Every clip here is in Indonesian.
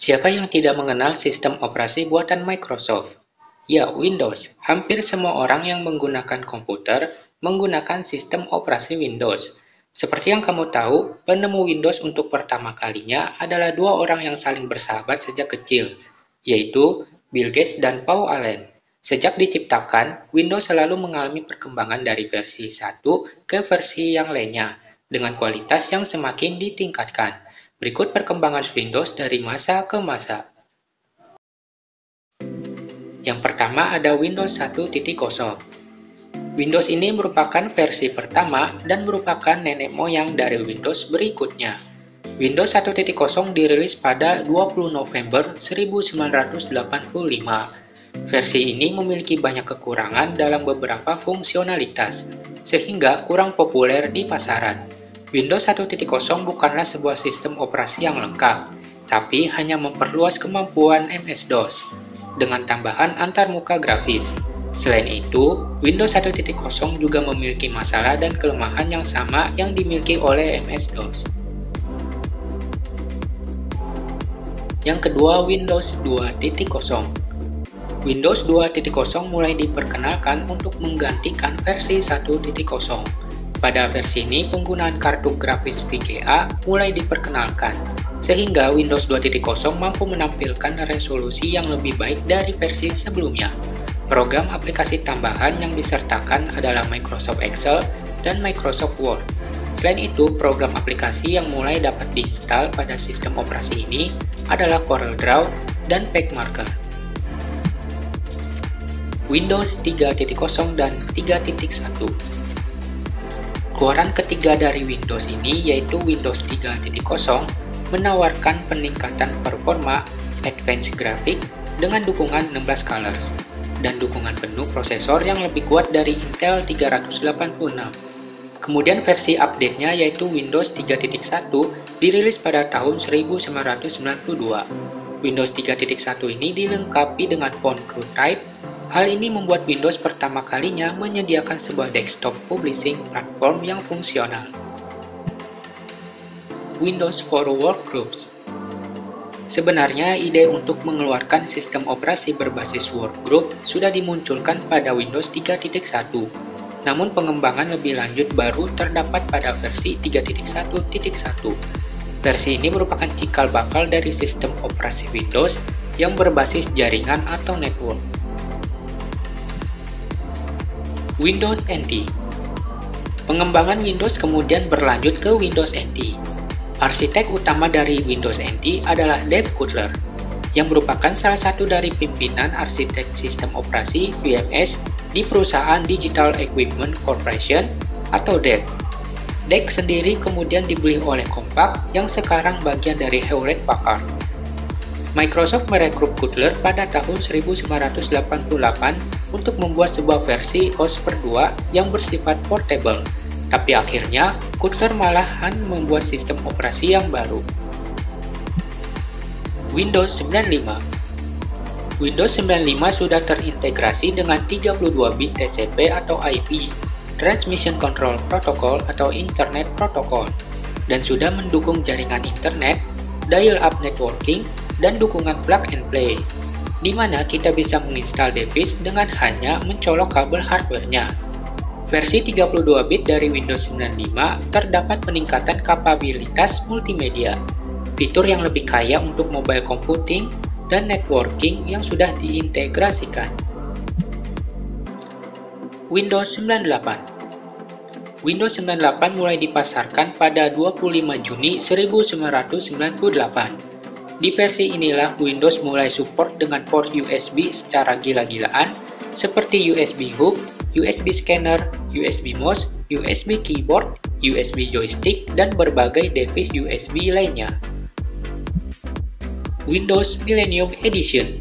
Siapa yang tidak mengenal sistem operasi buatan Microsoft? Ya, Windows. Hampir semua orang yang menggunakan komputer menggunakan sistem operasi Windows. Seperti yang kamu tahu, penemu Windows untuk pertama kalinya adalah dua orang yang saling bersahabat sejak kecil, yaitu Bill Gates dan Paul Allen. Sejak diciptakan, Windows selalu mengalami perkembangan dari versi 1 ke versi yang lainnya, dengan kualitas yang semakin ditingkatkan. Berikut perkembangan Windows dari masa ke masa. Yang pertama ada Windows 1.0. Windows ini merupakan versi pertama dan merupakan nenek moyang dari Windows berikutnya. Windows 1.0 dirilis pada 20 November 1985. Versi ini memiliki banyak kekurangan dalam beberapa fungsionalitas, sehingga kurang populer di pasaran. Windows 1.0 bukanlah sebuah sistem operasi yang lengkap, tapi hanya memperluas kemampuan MS-DOS dengan tambahan antarmuka grafis. Selain itu, Windows 1.0 juga memiliki masalah dan kelemahan yang sama yang dimiliki oleh MS-DOS. Yang kedua, Windows 2.0. Windows 2.0 mulai diperkenalkan untuk menggantikan versi 1.0. Pada versi ini, penggunaan kartu grafis VGA mulai diperkenalkan, sehingga Windows 2.0 mampu menampilkan resolusi yang lebih baik dari versi sebelumnya. Program aplikasi tambahan yang disertakan adalah Microsoft Excel dan Microsoft Word. Selain itu, program aplikasi yang mulai dapat diinstal pada sistem operasi ini adalah CorelDRAW dan PageMaker. Windows 3.0 dan 3.1. Keluaran ketiga dari Windows ini yaitu Windows 3.0 menawarkan peningkatan performa advanced graphic dengan dukungan 16 colors dan dukungan penuh prosesor yang lebih kuat dari Intel 386. Kemudian versi update-nya yaitu Windows 3.1 dirilis pada tahun 1992. Windows 3.1 ini dilengkapi dengan font TrueType. Hal ini membuat Windows pertama kalinya menyediakan sebuah desktop publishing platform yang fungsional. Windows for Workgroups. Sebenarnya ide untuk mengeluarkan sistem operasi berbasis workgroup sudah dimunculkan pada Windows 3.1. Namun pengembangan lebih lanjut baru terdapat pada versi 3.1.1. Versi ini merupakan cikal bakal dari sistem operasi Windows yang berbasis jaringan atau network. Windows NT. Pengembangan Windows kemudian berlanjut ke Windows NT. Arsitek utama dari Windows NT adalah Dave Cutler, yang merupakan salah satu dari pimpinan arsitek sistem operasi VMS di perusahaan Digital Equipment Corporation atau DEC. DEC sendiri kemudian dibeli oleh Compaq yang sekarang bagian dari Hewlett-Packard. Microsoft merekrut Cutler pada tahun 1988 untuk membuat sebuah versi OS per 2 yang bersifat portable, tapi akhirnya Cutler malahan membuat sistem operasi yang baru. Windows 95. Windows 95 sudah terintegrasi dengan 32-bit TCP atau IP, Transmission Control Protocol atau Internet Protocol, dan sudah mendukung jaringan internet, dial-up networking, dan dukungan plug and play, di mana kita bisa menginstal device dengan hanya mencolok kabel hardware-nya. Versi 32-bit dari Windows 95 terdapat peningkatan kapabilitas multimedia, fitur yang lebih kaya untuk mobile computing, dan networking yang sudah diintegrasikan. Windows 98. Windows 98 mulai dipasarkan pada 25 Juni 1998. Di versi inilah Windows mulai support dengan port USB secara gila-gilaan seperti USB hub, USB scanner, USB mouse, USB keyboard, USB joystick, dan berbagai device USB lainnya. Windows Millennium Edition.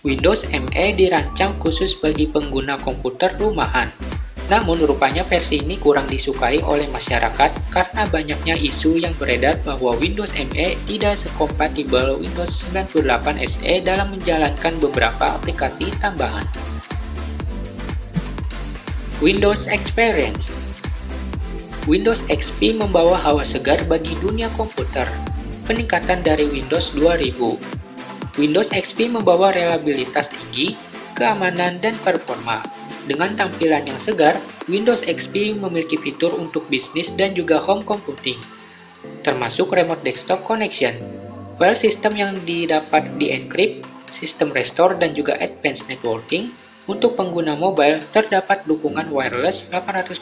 Windows ME dirancang khusus bagi pengguna komputer rumahan. Namun rupanya versi ini kurang disukai oleh masyarakat karena banyaknya isu yang beredar bahwa Windows ME tidak sekompatibel Windows 98 SE dalam menjalankan beberapa aplikasi tambahan. Windows Experience. Windows XP membawa hawa segar bagi dunia komputer. peningkatan dari Windows 2000. Windows XP membawa reliabilitas tinggi, keamanan, dan performa. Dengan tampilan yang segar, Windows XP memiliki fitur untuk bisnis dan juga home computing, termasuk remote desktop connection, file system yang didapat di-encrypt, sistem restore, dan juga advanced networking. Untuk pengguna mobile, terdapat dukungan wireless 802.1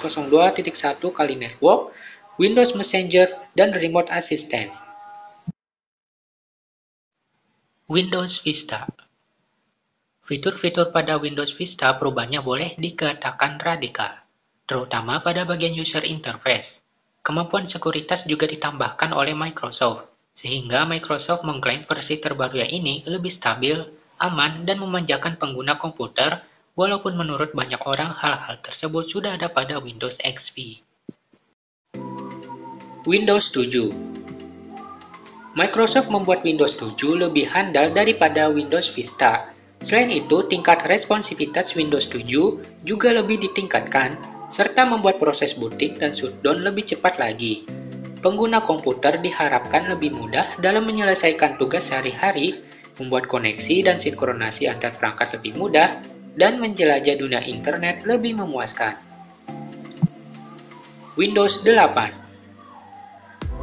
kali network, Windows Messenger, dan remote assistant. Windows Vista. Fitur-fitur pada Windows Vista perubahannya boleh dikatakan radikal, terutama pada bagian user interface. Kemampuan sekuritas juga ditambahkan oleh Microsoft, sehingga Microsoft mengklaim versi terbarunya ini lebih stabil, aman, dan memanjakan pengguna komputer, walaupun menurut banyak orang hal-hal tersebut sudah ada pada Windows XP. Windows 7. Microsoft membuat Windows 7 lebih handal daripada Windows Vista. Selain itu, tingkat responsivitas Windows 7 juga lebih ditingkatkan, serta membuat proses booting dan shutdown lebih cepat lagi. Pengguna komputer diharapkan lebih mudah dalam menyelesaikan tugas sehari-hari, membuat koneksi dan sinkronasi antar perangkat lebih mudah, dan menjelajah dunia internet lebih memuaskan. Windows 8.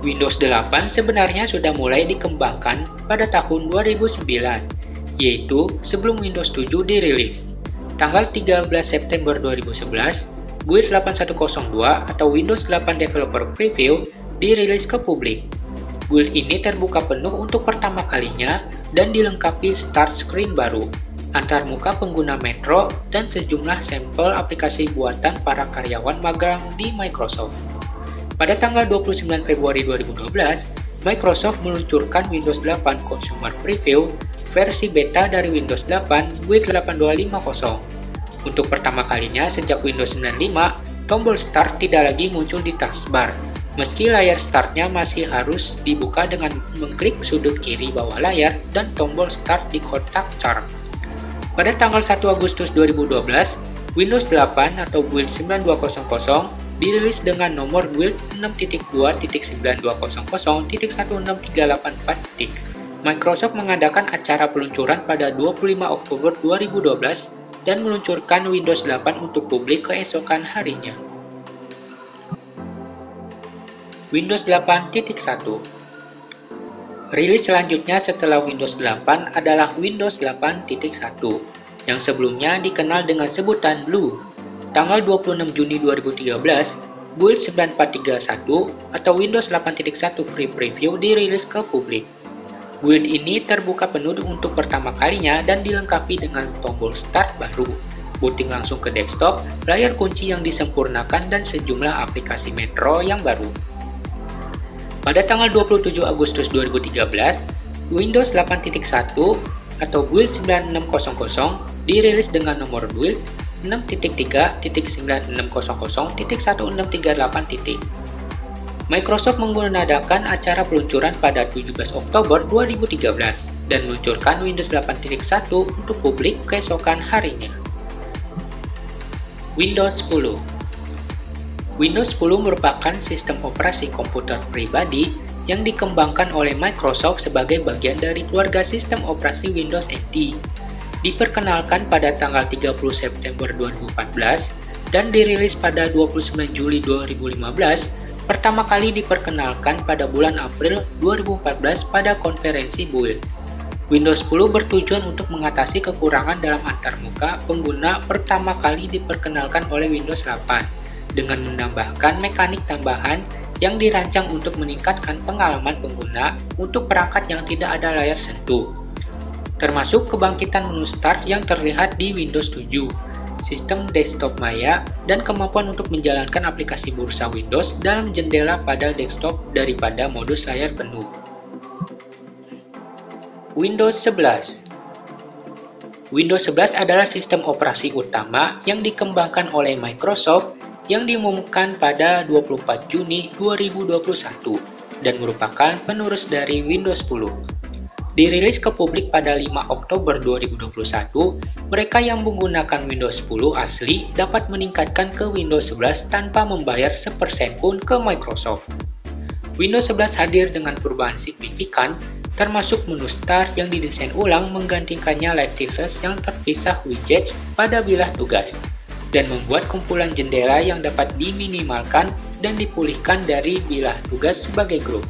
Windows 8 sebenarnya sudah mulai dikembangkan pada tahun 2009, yaitu sebelum Windows 7 dirilis. Tanggal 13 September 2011, Build 8102 atau Windows 8 Developer Preview dirilis ke publik. Build ini terbuka penuh untuk pertama kalinya dan dilengkapi start screen baru, antarmuka pengguna Metro, dan sejumlah sampel aplikasi buatan para karyawan magang di Microsoft. Pada tanggal 29 Februari 2012, Microsoft meluncurkan Windows 8 Consumer Preview versi beta dari Windows 8 Build 8250. Untuk pertama kalinya sejak Windows 95, tombol Start tidak lagi muncul di taskbar, meski layar Start-nya masih harus dibuka dengan mengklik sudut kiri bawah layar dan tombol Start di kotak charm. Pada tanggal 1 Agustus 2012, Windows 8 atau Build 9200 dirilis dengan nomor Build 6.2.9200.16384. Microsoft mengadakan acara peluncuran pada 25 Oktober 2012 dan meluncurkan Windows 8 untuk publik keesokan harinya. Windows 8.1. Rilis selanjutnya setelah Windows 8 adalah Windows 8.1, yang sebelumnya dikenal dengan sebutan Blue. Tanggal 26 Juni 2013, Build 9431 atau Windows 8.1 Free Preview dirilis ke publik. Build ini terbuka penuh untuk pertama kalinya dan dilengkapi dengan tombol Start baru, booting langsung ke desktop, layar kunci yang disempurnakan, dan sejumlah aplikasi Metro yang baru. Pada tanggal 27 Agustus 2013, Windows 8.1 atau Build 9600 dirilis dengan nomor Build 6.3.9600.1638. Microsoft mengadakan acara peluncuran pada 17 Oktober 2013 dan meluncurkan Windows 8.1 untuk publik keesokan harinya. Windows 10. Windows 10 merupakan sistem operasi komputer pribadi yang dikembangkan oleh Microsoft sebagai bagian dari keluarga sistem operasi Windows NT. Diperkenalkan pada tanggal 30 September 2014 dan dirilis pada 29 Juli 2015, pertama kali diperkenalkan pada bulan April 2014 pada konferensi Build. Windows 10 bertujuan untuk mengatasi kekurangan dalam antarmuka pengguna pertama kali diperkenalkan oleh Windows 8 dengan menambahkan mekanik tambahan yang dirancang untuk meningkatkan pengalaman pengguna untuk perangkat yang tidak ada layar sentuh, termasuk kebangkitan menu Start yang terlihat di Windows 7, sistem desktop maya, dan kemampuan untuk menjalankan aplikasi bursa Windows dalam jendela pada desktop daripada modus layar penuh. Windows 11. Windows 11 adalah sistem operasi utama yang dikembangkan oleh Microsoft yang diumumkan pada 24 Juni 2021 dan merupakan penerus dari Windows 10. Dirilis ke publik pada 5 Oktober 2021, mereka yang menggunakan Windows 10 asli dapat meningkatkan ke Windows 11 tanpa membayar sepersen pun ke Microsoft. Windows 11 hadir dengan perubahan signifikan, termasuk menu Start yang didesain ulang menggantikannya Live Device yang terpisah widgets pada bilah tugas, dan membuat kumpulan jendela yang dapat diminimalkan dan dipulihkan dari bilah tugas sebagai grup.